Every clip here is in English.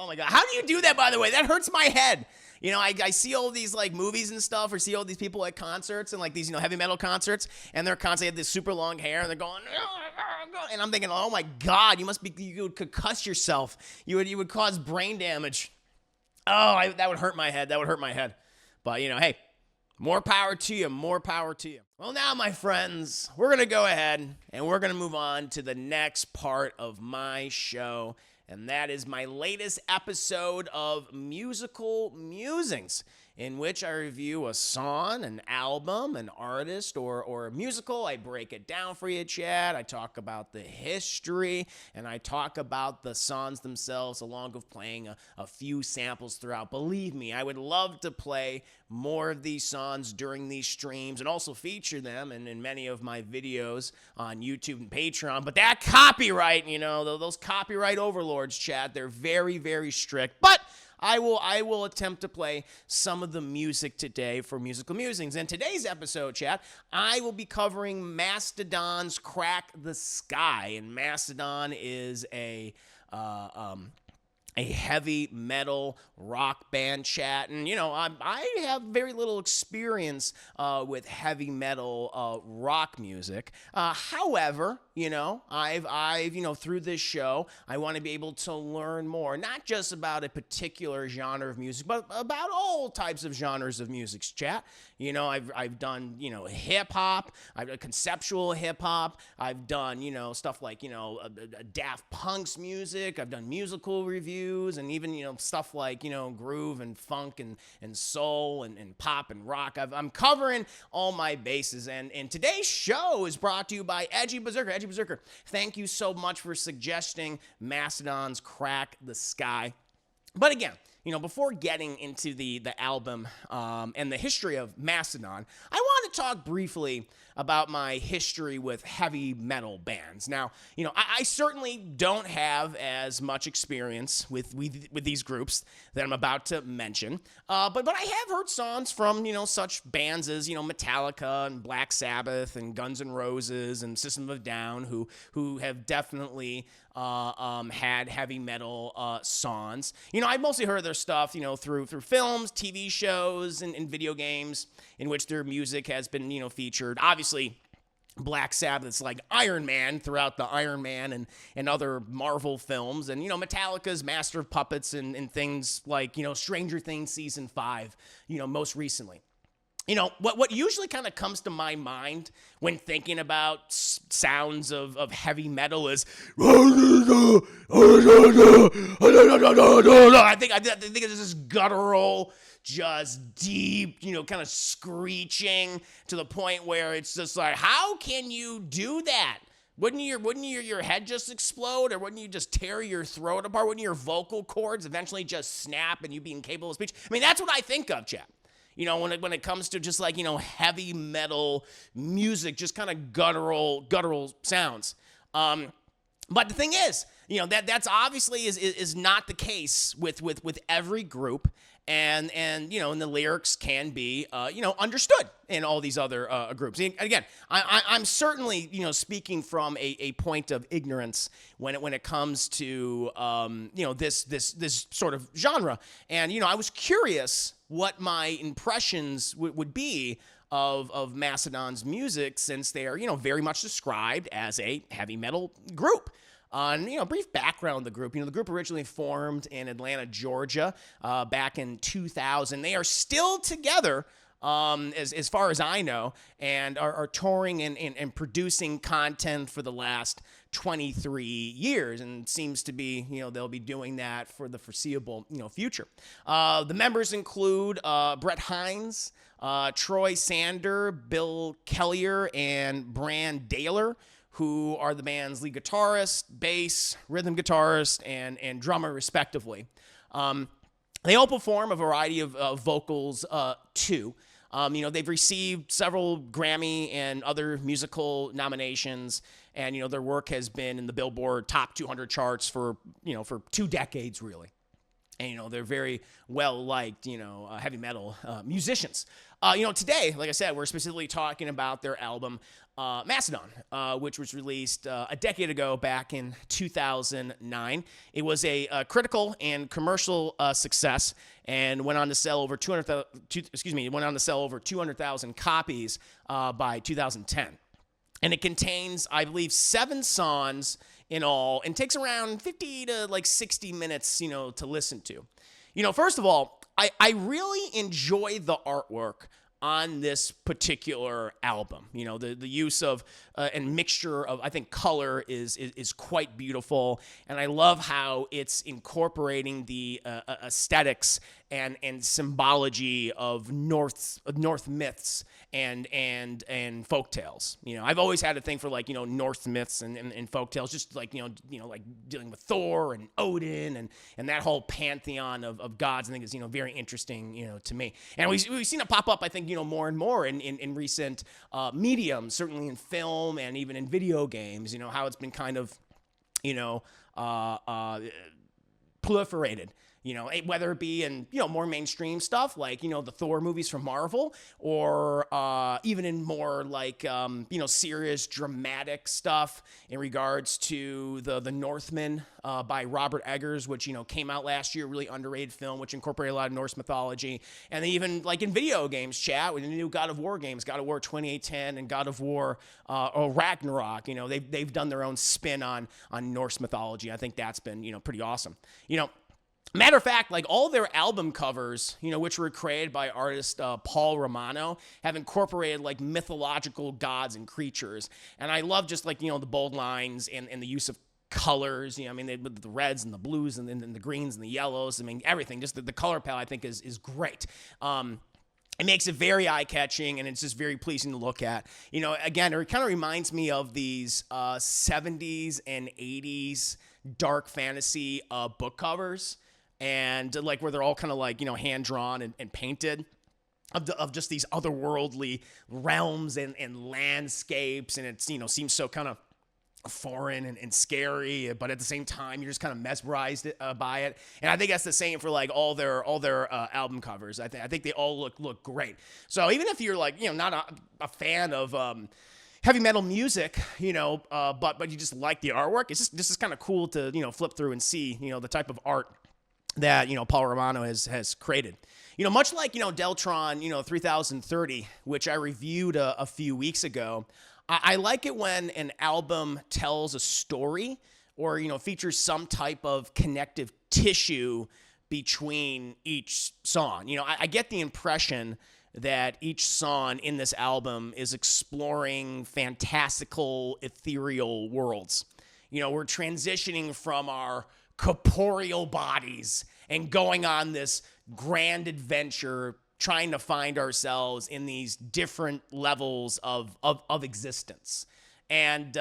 Oh my God. How do you do that, by the way? That hurts my head. You know, I see all these like movies and stuff, or see all these people at concerts and like these, heavy metal concerts, and they're constantly have this super long hair, and they're going, and I'm thinking, oh my God, you would concuss yourself. You would cause brain damage. Oh, that would hurt my head. That would hurt my head. But, hey, more power to you. More power to you. Well, now, my friends, we're going to go ahead and we're going to move on to the next part of my show. And that is my latest episode of Musical Musings, in which I review a song, an album, an artist, or a musical. I break it down for you, Chad. I talk about the history, and I talk about the songs themselves, along with playing a few samples throughout. Believe me, I would love to play more of these songs during these streams and also feature them in many of my videos on YouTube and Patreon. But that copyright, those copyright overlords, Chad, they're very, very strict. But I will attempt to play some of the music today for Musical Musings. In today's episode, chat, I will be covering Mastodon's Crack the Skye. And Mastodon is a heavy metal rock band, chat. And, I have very little experience with heavy metal rock music. However, I've through this show, I want to be able to learn more, not just about a particular genre of music, but about all types of genres of music, chat. I've done, hip hop, I've done conceptual hip hop, I've done, stuff like, Daft Punk's music, I've done musical reviews, and even, stuff like, groove and funk and soul and pop and rock. I'm covering all my bases, and today's show is brought to you by Edgy Berserker. Edgy Berserker, thank you so much for suggesting Mastodon's Crack the Skye. But again, before getting into the album and the history of Mastodon, I want to talk briefly about my history with heavy metal bands. Now, I certainly don't have as much experience with these groups that I'm about to mention, but I have heard songs from, such bands as, Metallica and Black Sabbath and Guns N' Roses and System of a Down, who have definitely had heavy metal songs. I've mostly heard their stuff, through films, TV shows, and video games in which their music has been, featured. Obviously, Black Sabbath's like Iron Man throughout the Iron Man and other Marvel films. And, Metallica's Master of Puppets and things like, Stranger Things Season 5, most recently. What usually kind of comes to my mind when thinking about sounds of heavy metal is I think it's this guttural, just deep, kind of screeching to the point where it's just like, how can you do that? Wouldn't your head just explode, or wouldn't you just tear your throat apart? Wouldn't your vocal cords eventually just snap and you be incapable of speech? I mean, that's what I think of, chap. When it comes to just like, heavy metal music, just kind of guttural sounds. But the thing is, that's obviously is not the case with every group. And the lyrics can be, understood in all these other groups. And again, I'm certainly, speaking from a point of ignorance when it comes to, this sort of genre. And, I was curious what my impressions would be of Mastodon's music, since they are, very much described as a heavy metal group. And, brief background of the group. The group originally formed in Atlanta, Georgia, back in 2000. They are still together, as far as I know, and are touring and producing content for the last 23 years, and seems to be, they'll be doing that for the foreseeable, future. The members include Brett Hines, Troy Sander, Bill Kellier, and Brand Daler, who are the band's lead guitarist, bass, rhythm guitarist, and drummer, respectively. They all perform a variety of vocals, too. They've received several Grammy and other musical nominations, and, their work has been in the Billboard Top 200 charts for 2 decades, really. And, they're very well-liked, heavy metal musicians. Today, like I said, we're specifically talking about their album, Mastodon, which was released a decade ago, back in 2009. It was a critical and commercial success, and went on to sell over 200,000 copies by 2010. And it contains, I believe, 7 songs in all, and takes around 50 to like 60 minutes, to listen to. First of all, I really enjoy the artwork on this particular album. The use of and mixture of, I think, color is quite beautiful, and I love how it's incorporating the aesthetics and symbology of North myths and folk tales. I've always had a thing for Norse myths and folk tales, just like dealing with Thor and Odin and that whole pantheon of gods. I think is very interesting to me, and we've seen it pop up, I think, more and more in recent mediums, certainly in film and even in video games. How it's been kind of proliferated. Whether it be in, more mainstream stuff like, the Thor movies from Marvel, or even in more like, serious dramatic stuff in regards to the Northman by Robert Eggers, which, came out last year, really underrated film, which incorporated a lot of Norse mythology. And then even like in video games, chat, with the new God of War games, God of War 2810 and God of War Ragnarok, they've done their own spin on Norse mythology. I think that's been, pretty awesome. Matter of fact, like all their album covers, which were created by artist Paul Romano, have incorporated like mythological gods and creatures. And I love just like, the bold lines and the use of colors. With the reds and the blues and the greens and the yellows. Everything. Just the color palette, I think, is great. It makes it very eye-catching, and it's just very pleasing to look at. Again, it kind of reminds me of these 70s and 80s dark fantasy book covers. And like where they're all kind of like, hand drawn and painted of just these otherworldly realms and landscapes. And it's, seems so kind of foreign and scary, but at the same time, you're just kind of mesmerized by it. And I think that's the same for like all their album covers. I think they all look great. So even if you're like, not a fan of, heavy metal music, but you just like the artwork, this is kind of cool to, flip through and see, the type of art that, Paul Romano has created. Much like, Deltron, 3030, which I reviewed a few weeks ago, I like it when an album tells a story or, features some type of connective tissue between each song. I get the impression that each song in this album is exploring fantastical, ethereal worlds. We're transitioning from our corporeal bodies and going on this grand adventure, trying to find ourselves in these different levels of existence. And,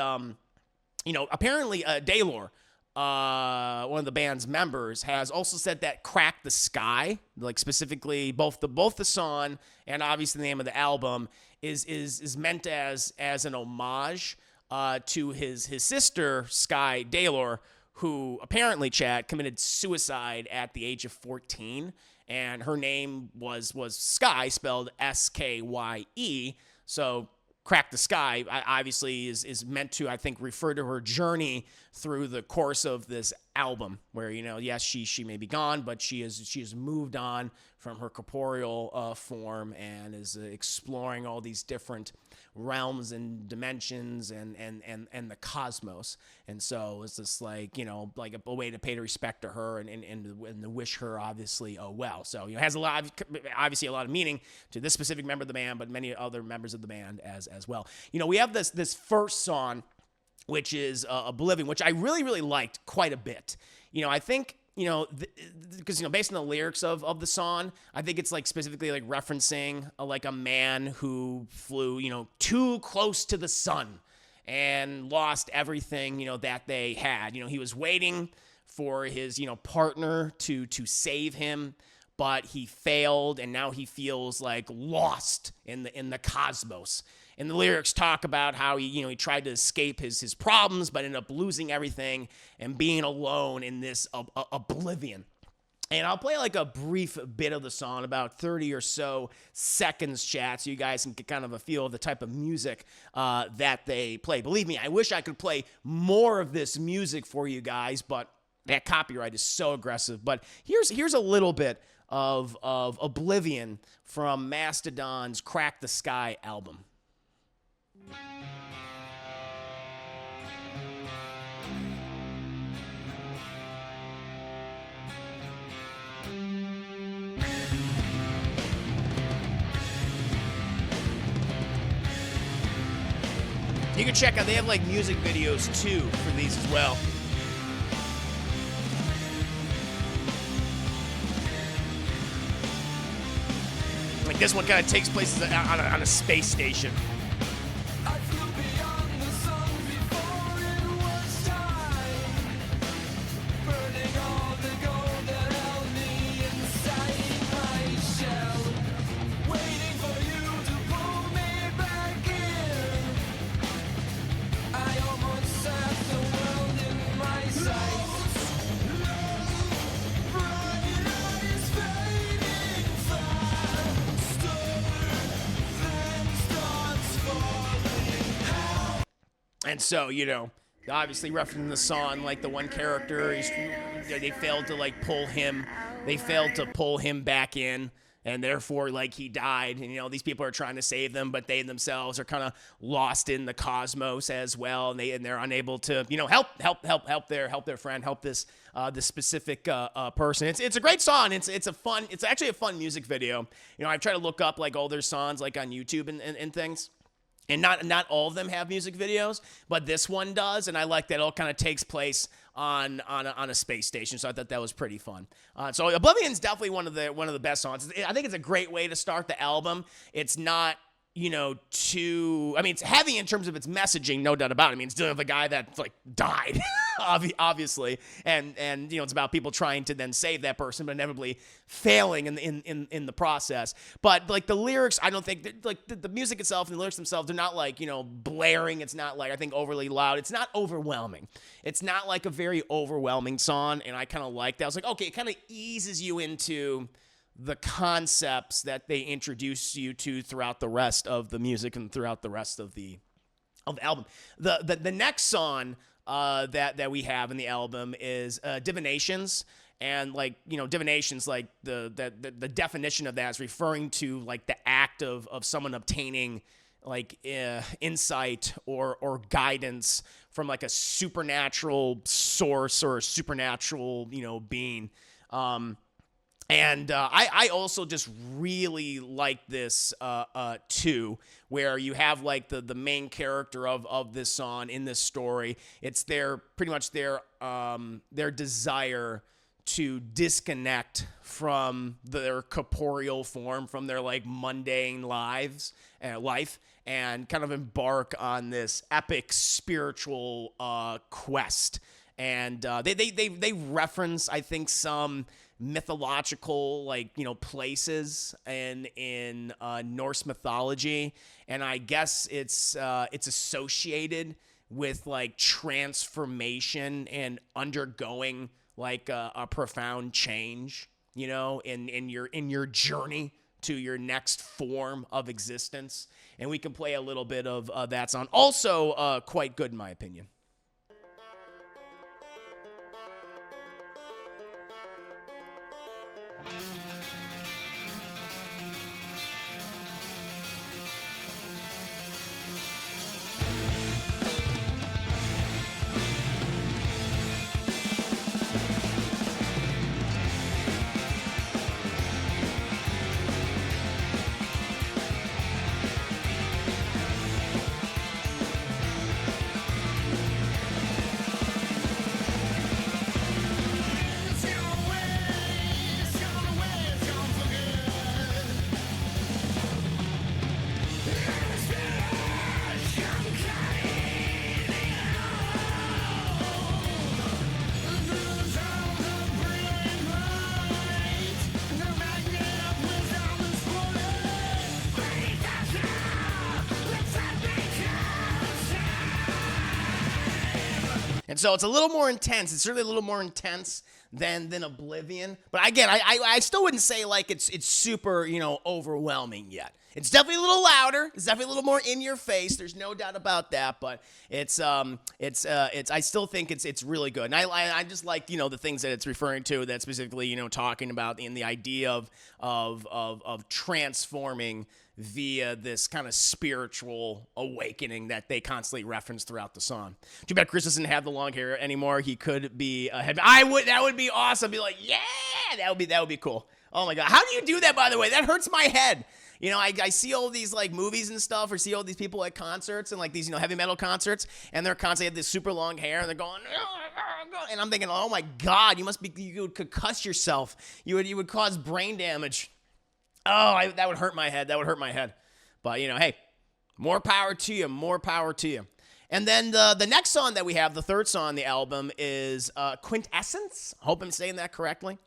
apparently Daylor, one of the band's members, has also said that Crack the Skye, like specifically both the song and obviously the name of the album, is meant as an homage to his sister, Skye Daylor, who apparently, Chad, committed suicide at the age of 14, and her name was Skye, spelled Skye. So Crack the Skye obviously is meant to, I think, refer to her journey through the course of this album, where, yes, she may be gone, but she has moved on from her corporeal form and is exploring all these different realms and dimensions and the cosmos. And so it's just like, like a way to pay the respect to her and to wish her obviously well. So it has obviously a lot of meaning to this specific member of the band, but many other members of the band as well. We have this first song, which is Oblivion, which I really, really liked quite a bit. I think, because, based on the lyrics of the song, I think it's like specifically like referencing like a man who flew, too close to the sun and lost everything, that they had. He was waiting for his, partner to save him, but he failed, and now he feels like lost in the cosmos. And the lyrics talk about how he tried to escape his problems, but ended up losing everything and being alone in this oblivion. And I'll play like a brief bit of the song, about 30 or so seconds, chat, so you guys can get kind of a feel of the type of music that they play. Believe me, I wish I could play more of this music for you guys, but that copyright is so aggressive. But here's a little bit of Oblivion from Mastodon's Crack the Skye album. You can check out, they have like music videos too for these as well. Like this one kind of takes place on a space station. And so, you know, obviously referencing the song, like the one character, they failed to like pull him back in, and therefore like he died. And you know, these people are trying to save them, but they themselves are kind of lost in the cosmos as well, and they're unable to, you know, help their friend, help this specific person. It's a great song. It's actually a fun music video. You know, I've tried to look up like older songs like on YouTube and things. And not all of them have music videos, but this one does, and I like that it all kind of takes place on a space station. So I thought that was pretty fun. So Oblivion's definitely one of the best songs. I think it's a great way to start the album. It's not, you know, it's heavy in terms of its messaging, no doubt about it. I mean, it's dealing with a guy that like died, obviously, and you know, it's about people trying to then save that person, but inevitably failing in the process. But like the lyrics, I don't think that, like the music itself and the lyrics themselves, they're not like, you know, blaring. It's not like, I think, overly loud. It's not overwhelming. It's not like a very overwhelming song, and I kind of like that. I was like, okay, it kind of eases you into the concepts that they introduce you to throughout the rest of the music and throughout the rest of the album. The next song that we have in the album is Divinations. And like, you know, divinations, like the definition of that is referring to like the act of someone obtaining like insight or guidance from like a supernatural source or a supernatural, you know, being. And I also just really like this too, where you have like the main character of this song in this story. It's pretty much their desire to disconnect from their corporeal form, from their like mundane life, and kind of embark on this epic spiritual quest. And they reference, I think, some mythological, like, you know, places in Norse mythology, and I guess it's associated with like transformation and undergoing like a profound change, you know, in your journey to your next form of existence. And we can play a little bit of that song. Also quite good in my opinion. And so it's a little more intense. It's certainly a little more intense than Oblivion. But again, I still wouldn't say like it's super, overwhelming yet. It's definitely a little louder. It's definitely a little more in your face. There's no doubt about that. But I still think it's really good. And I just like, the things that it's referring to, that specifically, talking about in the idea of transforming via this kind of spiritual awakening that they constantly reference throughout the song. Too bad Chris doesn't have the long hair anymore. He could be a headband. That would be awesome. Be like, yeah, that would be cool. Oh my God. How do you do that, by the way? That hurts my head. I see all these like movies and stuff, or see all these people at concerts and like these, heavy metal concerts, and they're constantly have this super long hair, and they're going, and I'm thinking, oh my God, you would concuss yourself. You would cause brain damage. Oh, that would hurt my head. But, hey, more power to you. And then the next song that we have, the third song on the album, is Quintessence. I hope I'm saying that correctly.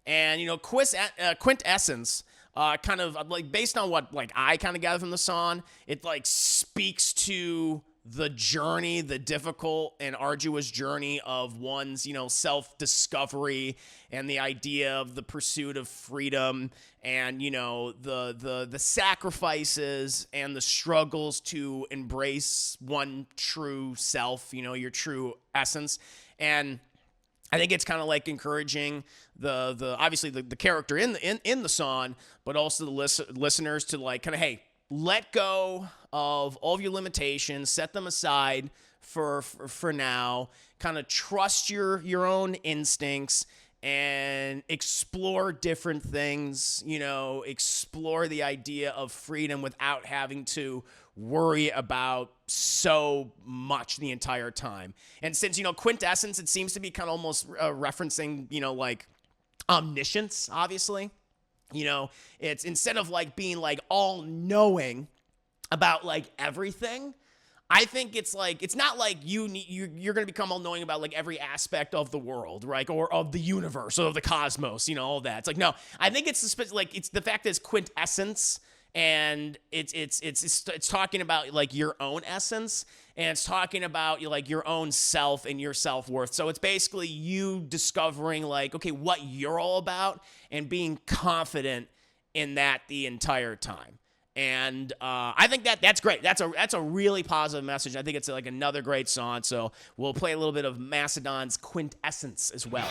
And, Quintessence, kind of, like, based on what, like, I kind of gather from the song, it, like, speaks to the journey, the difficult and arduous journey of one's, self-discovery, and the idea of the pursuit of freedom, and, the sacrifices and the struggles to embrace one true self, your true essence. And I think it's kind of like encouraging the obviously the character in the song, but also the listeners to like kind of, hey, let go of all of your limitations, set them aside for now, kind of trust your own instincts and explore different things, explore the idea of freedom without having to worry about so much the entire time. And since, Quintessence, it seems to be kind of almost referencing, like omniscience, obviously. It's instead of like being like all knowing about like everything, I think it's like, it's not like you're going to become all knowing about like every aspect of the world, right? Or of the universe or of the cosmos, all that. It's like, no, I think it's the fact that it's quintessence, and it's talking about like your own essence, and it's talking about like your own self and your self-worth. So it's basically you discovering like, okay, what you're all about, and being confident in that the entire time. And I think that's great. That's a really positive message. I think it's like another great song. So we'll play a little bit of Mastodon's Quintessence as well.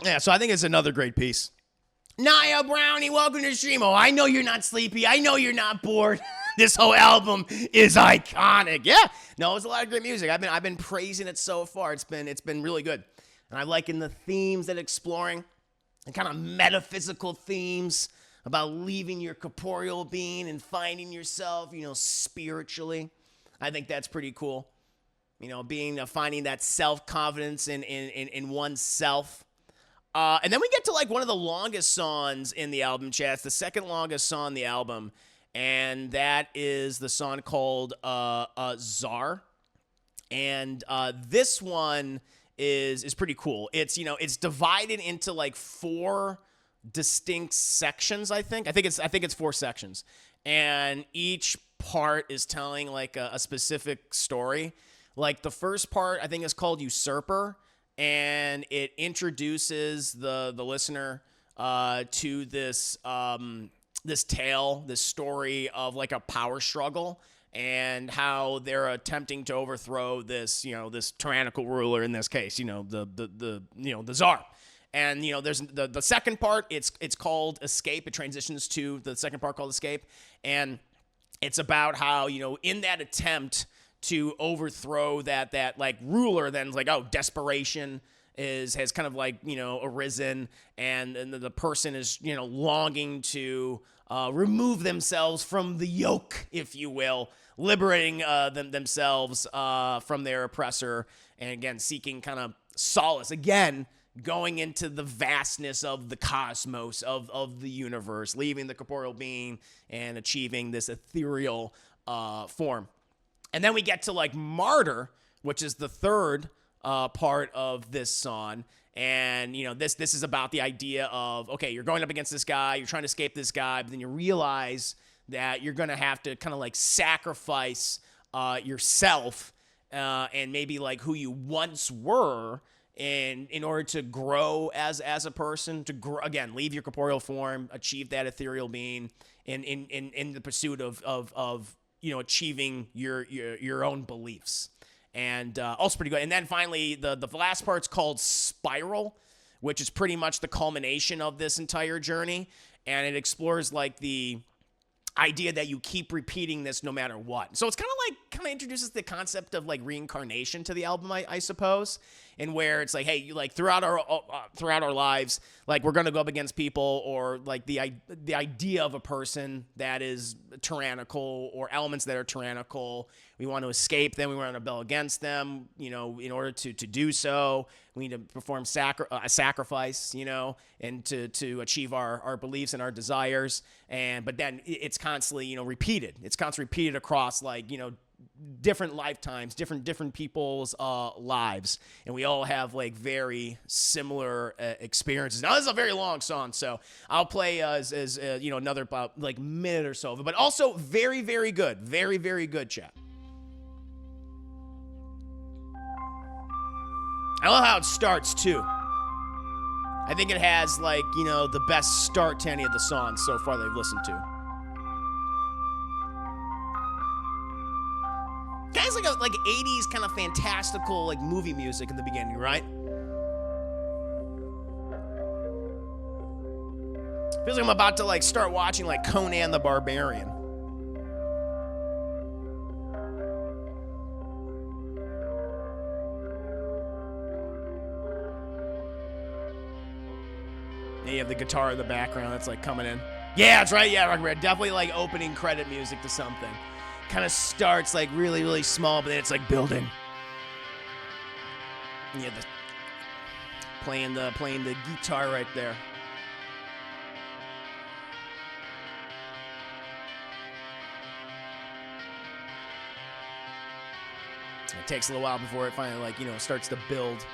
Yeah, so I think it's another great piece. Naya Brownie, welcome to the stream. Oh, I know you're not sleepy. I know you're not bored. This whole album is iconic. Yeah, no, it's a lot of great music. I've been praising it so far. It's been really good, and I like in the themes that it's exploring, and kind of metaphysical themes about leaving your corporeal being and finding yourself, spiritually. I think that's pretty cool. Finding that self-confidence in oneself. And then we get to like one of the longest songs in the album, Chad. It's the second longest song on the album, and that is the song called Czar. And this one is pretty cool. It's it's divided into like 4 distinct sections. I think it's 4 sections, and each part is telling like a specific story. Like the first part, I think is called Usurper. And it introduces the listener to this this tale, this story of like a power struggle, and how they're attempting to overthrow this this tyrannical ruler, in this case, the Czar. And there's the second part. It's called Escape. It transitions to the second part called Escape, and it's about how in that attempt to overthrow that like ruler, then it's like, oh, desperation has kind of like arisen, and the person is longing to remove themselves from the yoke, if you will, liberating themselves from their oppressor, and again seeking kind of solace, again going into the vastness of the cosmos, of the universe, leaving the corporeal being and achieving this ethereal form. And then we get to like Martyr, which is the third part of this song. And, this is about the idea of, okay, you're going up against this guy, you're trying to escape this guy, but then you realize that you're going to have to kind of like sacrifice yourself and maybe like who you once were in order to grow as a person, to grow, again, leave your corporeal form, achieve that ethereal being in the pursuit of achieving your own beliefs. And also pretty good. And then finally, the last part's called Spiral, which is pretty much the culmination of this entire journey. And it explores like the idea that you keep repeating this no matter what. So it's kind of introduces the concept of like reincarnation to the album, I suppose, and where it's like, hey, you like throughout our lives, like we're gonna go up against people, or like the idea of a person that is tyrannical, or elements that are tyrannical. We want to escape them. We want to rebel against them. In order to do so, we need to perform a sacrifice. And to achieve our beliefs and our desires. But then it's constantly repeated. It's constantly repeated across like different lifetimes, different people's lives, and we all have like very similar experiences. Now this is a very long song, so I'll play as another about like minute or so of it, but also very, very good, very, very good, chat. I love how it starts too. I think it has like the best start to any of the songs so far they've listened to. Guys, like 80s kind of fantastical like movie music in the beginning, right? Feels like I'm about to like start watching like Conan the Barbarian. And you have the guitar in the background that's like coming in. Yeah, that's right. Yeah, definitely like opening credit music to something. Kind of starts like really, really small, but then it's like building. And you have the playing the guitar right there. It takes a little while before it finally like starts to build.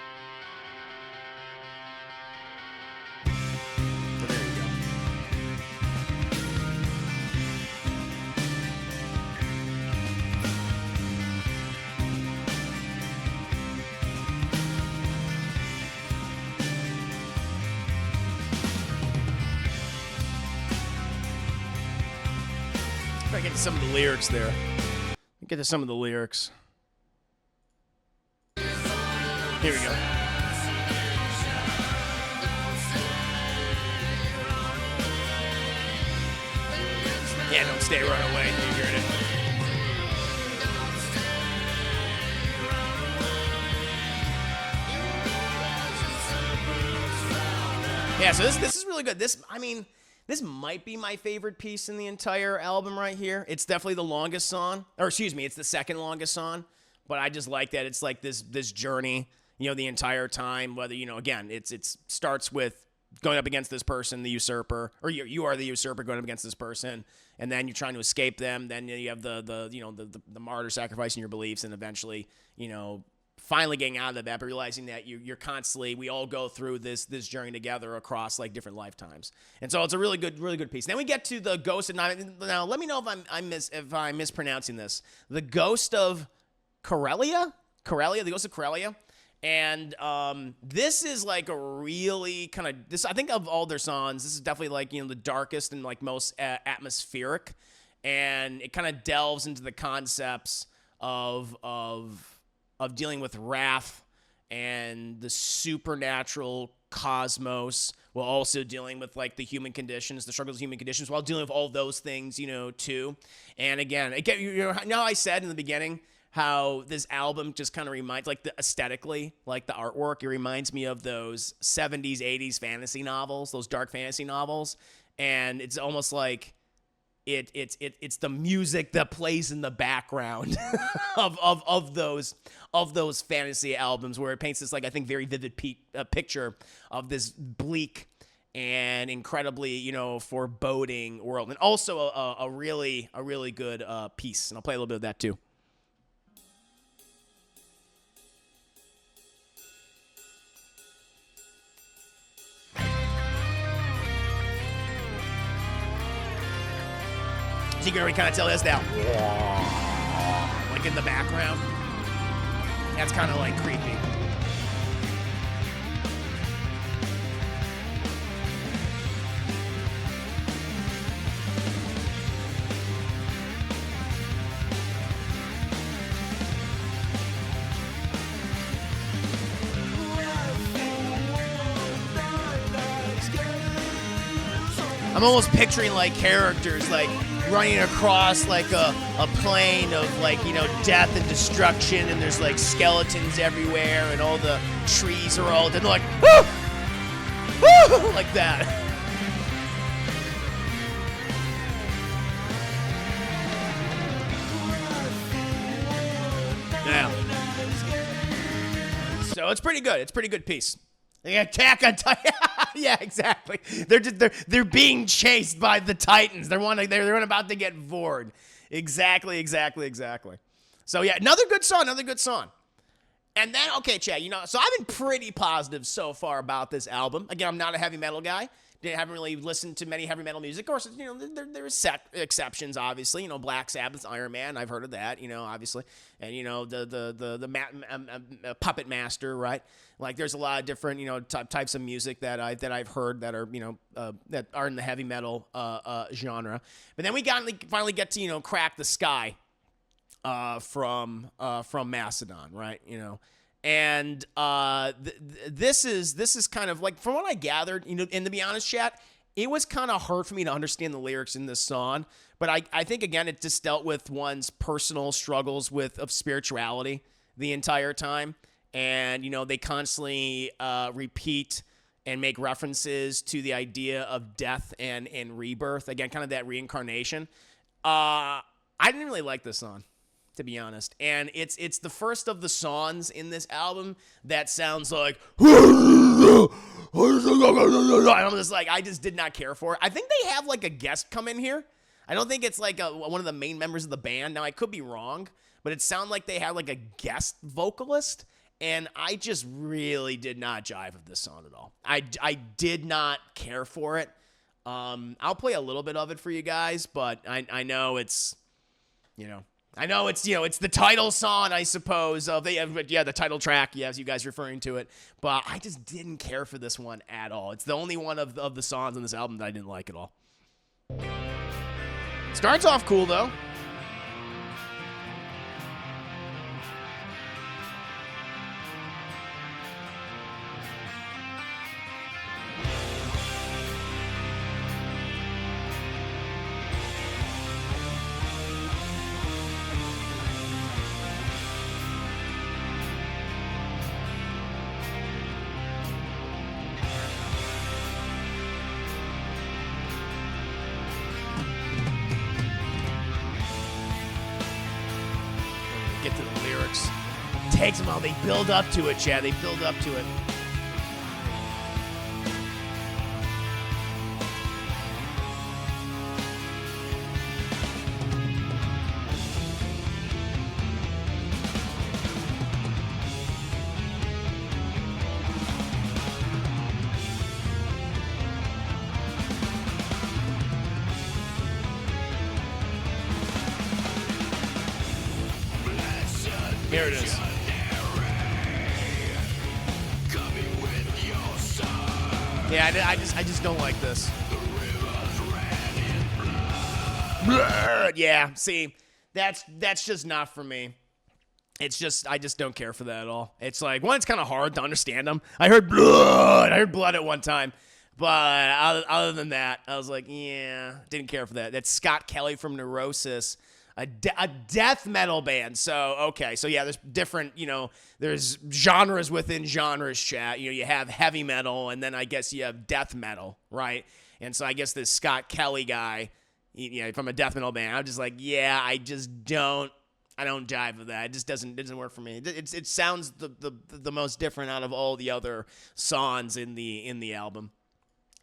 Get to some of the lyrics there. Get to some of the lyrics. Here we go. Yeah, don't stay, run away. You heard it. Yeah, so this is really good. This might be my favorite piece in the entire album right here. It's definitely the longest song. Or excuse me, it's the second longest song. But I just like that it's like this journey, the entire time. Whether, again, it starts with going up against this person, the usurper, or you are the usurper going up against this person, and then you're trying to escape them. Then you have the martyr, sacrificing your beliefs, and eventually, finally getting out of that, but realizing that you're constantly, we all go through this journey together across like different lifetimes. And so it's a really good piece. Then we get to the Ghost of, now let me know if I'm mispronouncing this. The Ghost of Karelia, the Ghost of Karelia. And this is like a really kind of, this, I think of all their songs, this is definitely like, the darkest and like most atmospheric. And it kind of delves into the concepts of dealing with wrath and the supernatural cosmos, while also dealing with like the human conditions, the struggles of human conditions, while dealing with all those things, too. And again, now I said in the beginning how this album just kind of reminds, like, aesthetically, like the artwork, it reminds me of those 70s, 80s fantasy novels, those dark fantasy novels. And it's almost like it's the music that plays in the background of those fantasy albums, where it paints this, like, I think very vivid picture of this bleak and incredibly, foreboding world. And also a really good piece. And I'll play a little bit of that too. So you can already kind of tell this now. Like in the background. That's kind of like creepy. I'm almost picturing like characters like running across like a plane of like, death and destruction, and there's like skeletons everywhere, and all the trees are all dead, like, woo! Woo! Like that. Yeah. So it's pretty good. It's a pretty good piece. They attack on Titan. Yeah, exactly. They're being chased by the Titans. They're about to get vored. Exactly. So yeah, another good song. And then, okay, Chad, so I've been pretty positive so far about this album. Again, I'm not a heavy metal guy. Haven't really listened to many heavy metal music. Of course, there's exceptions, obviously. Black Sabbath's Iron Man. I've heard of that, obviously. And, the Puppet Master, right? Like, there's a lot of different, types of music that I've heard that are, that are in the heavy metal genre. But then we finally get to, crack the Skye from Mastodon, right? And this is kind of like, from what I gathered, and to be honest, chat, it was kind of hard for me to understand the lyrics in this song. But I think, again, it just dealt with one's personal struggles of spirituality the entire time. And, they constantly repeat and make references to the idea of death and rebirth. Again, kind of that reincarnation. I didn't really like this song, to be honest. And it's the first of the songs in this album that sounds like, and I'm just like, I just did not care for it. I think they have like a guest come in here. I don't think it's like one of the main members of the band. Now, I could be wrong, but it sounded like they had like a guest vocalist, and I just really did not jive with this song at all. I did not care for it. I'll play a little bit of it for you guys, but I know it's, it's the title song, I suppose, of the title track, yes, you guys referring to it. But I just didn't care for this one at all. It's the only one of the songs on this album that I didn't like at all. Starts off cool, though. Get to the lyrics. Takes them all. They build up to it, Chad. They build up to it. Here it is. Yeah, I just don't like this. Yeah, see, that's just not for me. It's just, I just don't care for that at all. It's like, one, it's kind of hard to understand them. I heard blood at one time. But other than that, I was like, yeah, didn't care for that. That's Scott Kelly from Neurosis, a death metal band. So, okay. So, yeah, there's different, there's genres within genres, chat. You have heavy metal, and then I guess you have death metal, right? And so I guess this Scott Kelly guy, from a death metal band, I'm just like, yeah, I don't jive with that. It just doesn't work for me. It sounds the most different out of all the other songs in the album.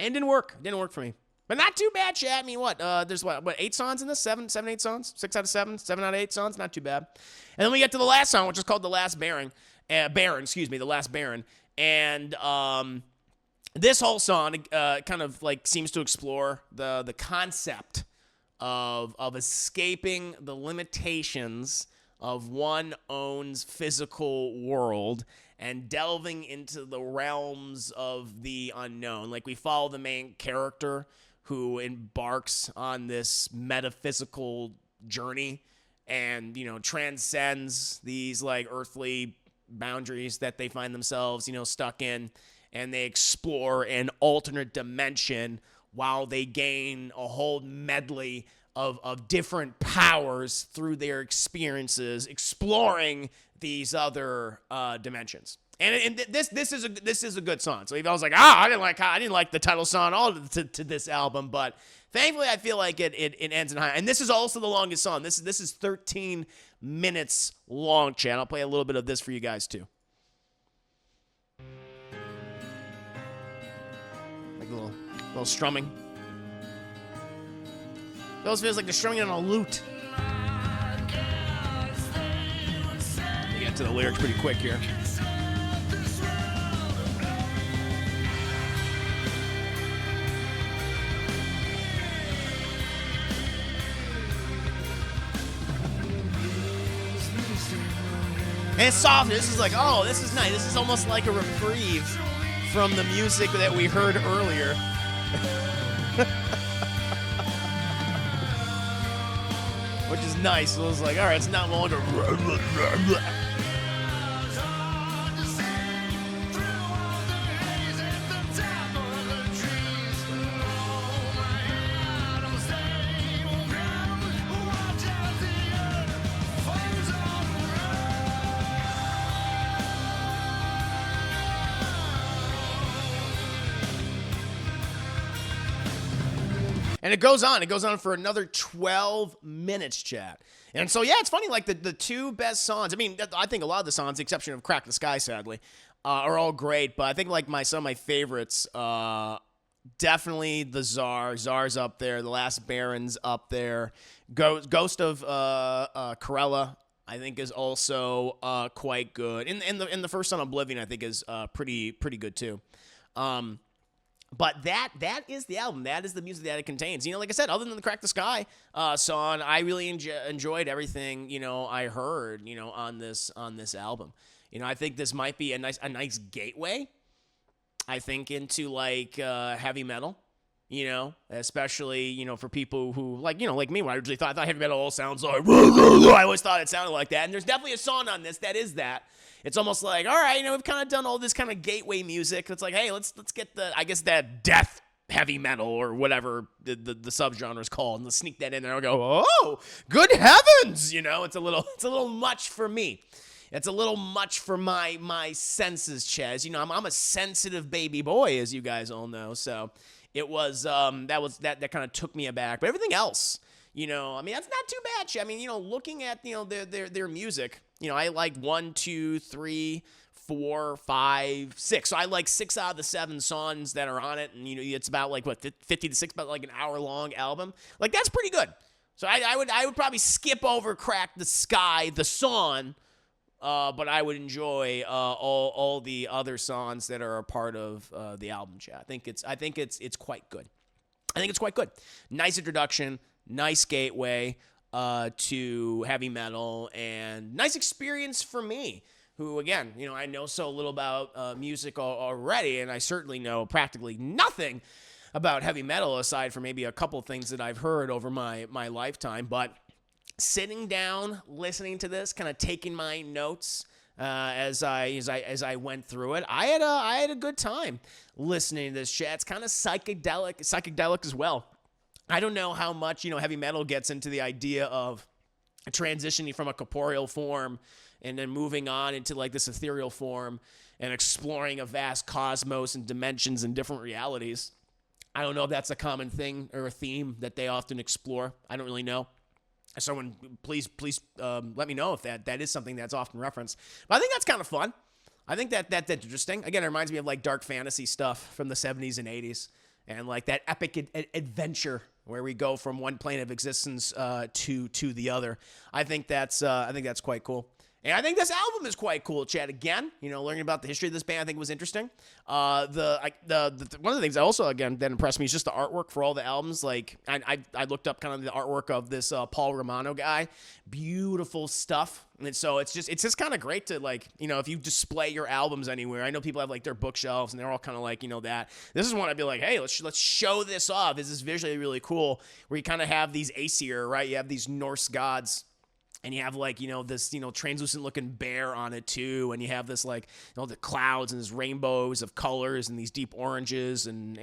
And didn't work for me. But not too bad, chat. I mean, there's 8 songs in this? 7, 8 songs? 6 out of 7, 7 out of 8 songs? Not too bad. And then we get to the last song, which is called The Last Baron. The Last Baron. And this whole song kind of like seems to explore the concept of escaping the limitations of one own's physical world and delving into the realms of the unknown. Like, we follow the main character who embarks on this metaphysical journey and, transcends these, like, earthly boundaries that they find themselves, stuck in, and they explore an alternate dimension while they gain a whole medley of different powers through their experiences exploring these other dimensions. And this is a good song. So I was like, I didn't like the title song all to this album, but thankfully I feel like it ends in high. And this is also the longest song. This is 13 minutes long, chat. I'll play a little bit of this for you guys too. Like a little strumming. It always feels like they're strumming on a lute. You get to the lyrics pretty quick here. And it's soft. This is like, oh, this is nice. This is almost like a reprieve from the music that we heard earlier. Which is nice. So it was like, all right, it's not longer. And it goes on. It goes on for another 12 minutes, chat. And so, yeah, it's funny. Like, the two best songs, I mean, I think a lot of the songs, the exception of Crack the Skye, sadly, are all great. But I think, like, some of my favorites, definitely the Czar. Czar's up there. The Last Baron's up there. Ghost of Karelia, I think, is also quite good. In the first song, Oblivion, I think, is pretty good, too. But that is the album. That is the music that it contains. Like I said, other than the Crack the Skye song, I really enjoyed everything, I heard, on this album. I think this might be a nice gateway, I think, into like heavy metal, especially, for people who like me, when I originally thought heavy metal all sounds like, I always thought it sounded like that. And there's definitely a song on this that is that. It's almost like, all right, we've kind of done all this kind of gateway music. It's like, hey, let's get that death heavy metal or whatever the subgenre is called, and let's sneak that in there and go, oh, good heavens, it's a little much for me. It's a little much for my senses, Chaz. I'm a sensitive baby boy, as you guys all know. So it was that kind of took me aback. But everything else, that's not too bad. Chaz. I mean, looking at their music. I like 1, 2, 3, 4, 5, 6. So I like 6 out of the 7 songs that are on it. And, it's about like, 50 to 6, about like an hour-long album. Like, that's pretty good. So I would probably skip over Crack the Skye, the song, but I would enjoy all the other songs that are a part of the album, chat. I think it's quite good. I think it's quite good. Nice introduction, nice gateway to heavy metal, and nice experience for me, who, again, I know so little about music already, and I certainly know practically nothing about heavy metal aside from maybe a couple things that I've heard over my lifetime. But sitting down, listening to this, kind of taking my notes as I went through it. I had a good time listening to this shit. It's kind of psychedelic as well. I don't know how much heavy metal gets into the idea of transitioning from a corporeal form and then moving on into like this ethereal form and exploring a vast cosmos and dimensions and different realities. I don't know if that's a common thing or a theme that they often explore. I don't really know. Someone, please, let me know if that is something that's often referenced. But I think that's kind of fun. I think that's interesting. Again, it reminds me of like dark fantasy stuff from the 70s and 80s, and like that epic adventure where we go from one plane of existence to the other. I think that's quite cool. And I think this album is quite cool, Chad. Again, learning about the history of this band, I think was interesting. One of the things also, again, that impressed me is just the artwork for all the albums. Like, I looked up kind of the artwork of this Paul Romano guy. Beautiful stuff. And so it's just kind of great to, like, if you display your albums anywhere. I know people have like their bookshelves and they're all kind of like, that. This is one I'd be like, hey, let's show this off. This is visually really cool. Where you kind of have these Aesir, right? You have these Norse gods. And you have like, this, translucent looking bear on it too. And you have this like, the clouds and these rainbows of colors and these deep oranges and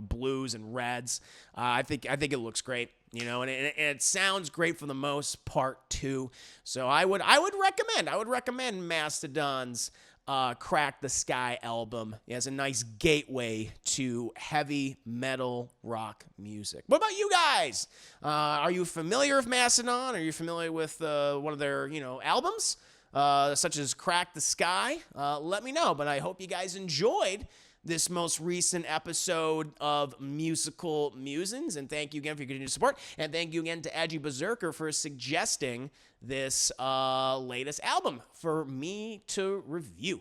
blues and reds. I think it looks great, and it sounds great for the most part too. So I would recommend Mastodon's Crack the Skye album. It has a nice gateway to heavy metal rock music. What about you guys? Are you familiar with Mastodon? Are you familiar with one of their albums, such as Crack the Skye? Let me know. But I hope you guys enjoyed this most recent episode of Musical Musings, and thank you again for your continued support, and thank you again to Agi Berserker for suggesting this latest album for me to review.